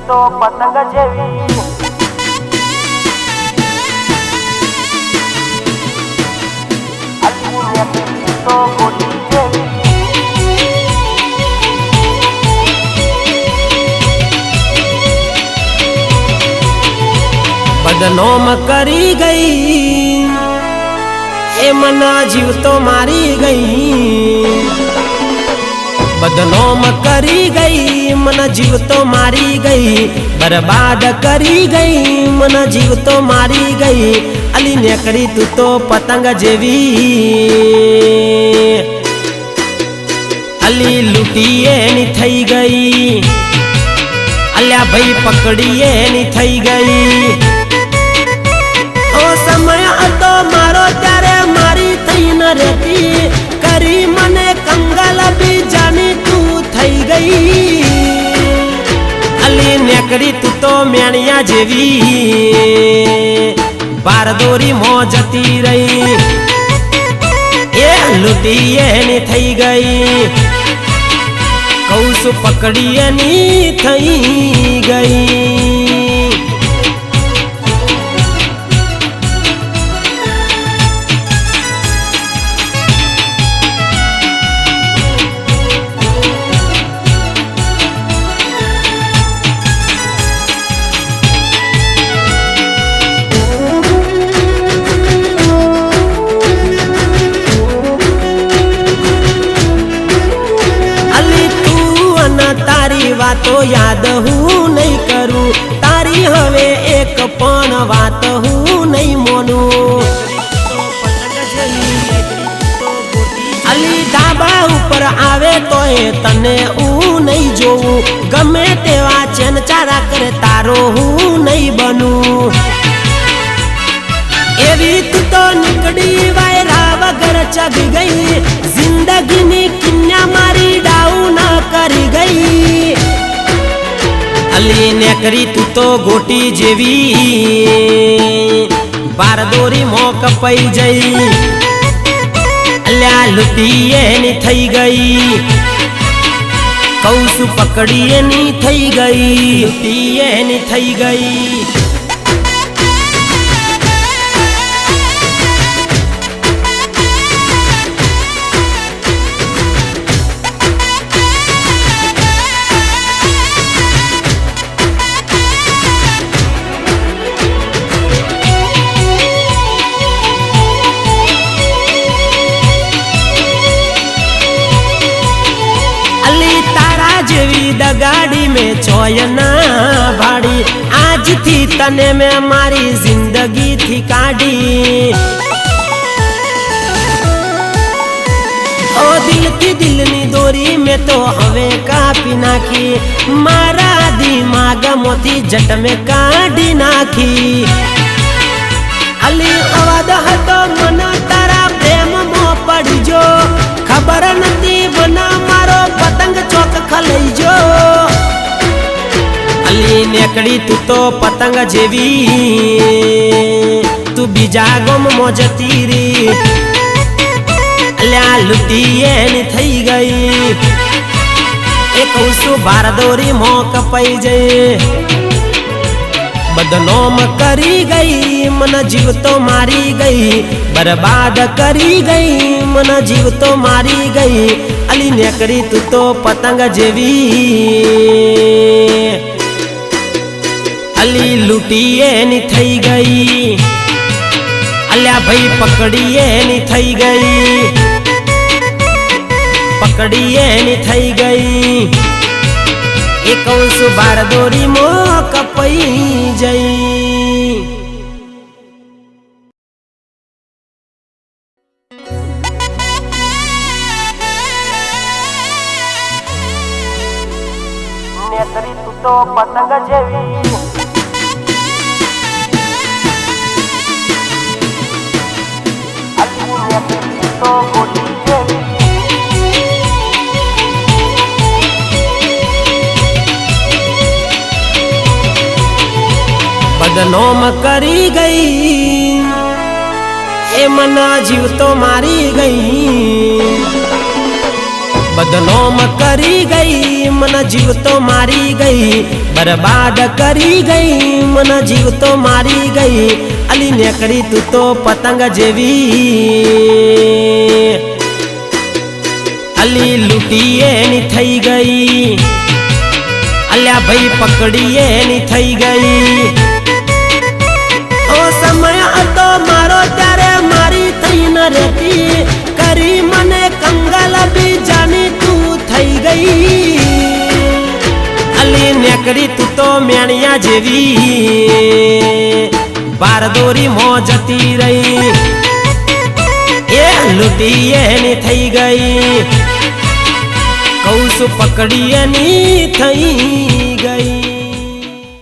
તો પતંગ જેવી તો ગોટી જેવી બદનામ કરી ગઈ એ મના જીવ તો મારી ગઈ બદનામ કરી ગઈ મના જીવ તો મારી ગઈ બરબાદ કરી ગઈ મના જીવ તો મારી ગઈ અલી ને કરી તું તો પતંગ જેવી અલી લૂટીએ ની થઈ ગઈ અલ્યા ભાઈ પકડીએ ની થઈ ગઈ સમય હતો મારો ત્યારે મારી થઈ ન રહેતી કરી મને કંગાલ બીજાની તું થઈ ગઈ અલી નેકરી તું તો મેણિયા જેવી બારદોરી મોં જતી રહી એ લૂટી એની થઈ ગઈ કૌશ પકડી એની થઈ ગઈ વાતો યાદ હું નહીં કરું તારી હવે એક પણ વાત હું નહીં મોનું અલી ધાબા ઉપર આવે તો એ તને હું નહીં જોઉં ગમે તેવા ચેન ચારા કરે તારો હું નહીં બનું એવી તું તો નીકળી વાયરા વગર ચગી ગઈ જિંદગીની કિન્યા મારી ડાઉન કરી ગઈ અલી ને કરી તું તો ગોટી જેવી બારદોરી મોં કપાઈ જઈ અલ્યા લૂટી એની થઈ ગઈ કૌશ પકડી એની થઈ ગઈ લૂટી એની થઈ ગઈ गाड़ी में चोयना भाड़ी आज थी तने में मारी जिंदगी थी काढ़ी ओ दिल की दिलनी दोरी में तो हवे कापी नाखी मारा दिमाग मोती जट में काढ़ी नाखी अली अवाद हतो मना तारा प्रेम मो पड़ी जो खबर नती बना मारो पतंग चौक खलई जो अली नेकड़ी तू तो पतंग जेवी तू बीजा गम मोजती री अल्या लूटी एनी थई गई एक उसु बारदोरी मों कपाई जई बदनाम करी गई मन जीव तो मारी गई बर्बाद करी गई मन जीव तो मारी गई अली ने करी तू तो पतंग जेवी अली लूटी एनी थई गई अल्या भाई पकड़ी एनी थई गई पकड़ी एनी थई गई एक बारदोरी मों कपाई जई नेकरी तू तो पतंग जेवी अली नेकरी तो गोटी जेवी बदनाम करी गई ए मना जीव तो मारी गई बदनाम करी गई मन जीव तो मारी गई बर्बाद करी गई मन जीव तो मारी गई अली नेकरी तू तो पतंग जेवी अली लूटीए नी थई गई अल्या भाई पकड़ीए नी थई गई ओ समय तो मारो त्यारे मारी थई न रहती करी मने कंगाल भी जानी तू थई गई अली नेकरी तू तो मेणिया जेवी बार दोरी मोजती रही ए लुटीए नी थई गई कौसु पकड़िए नी थई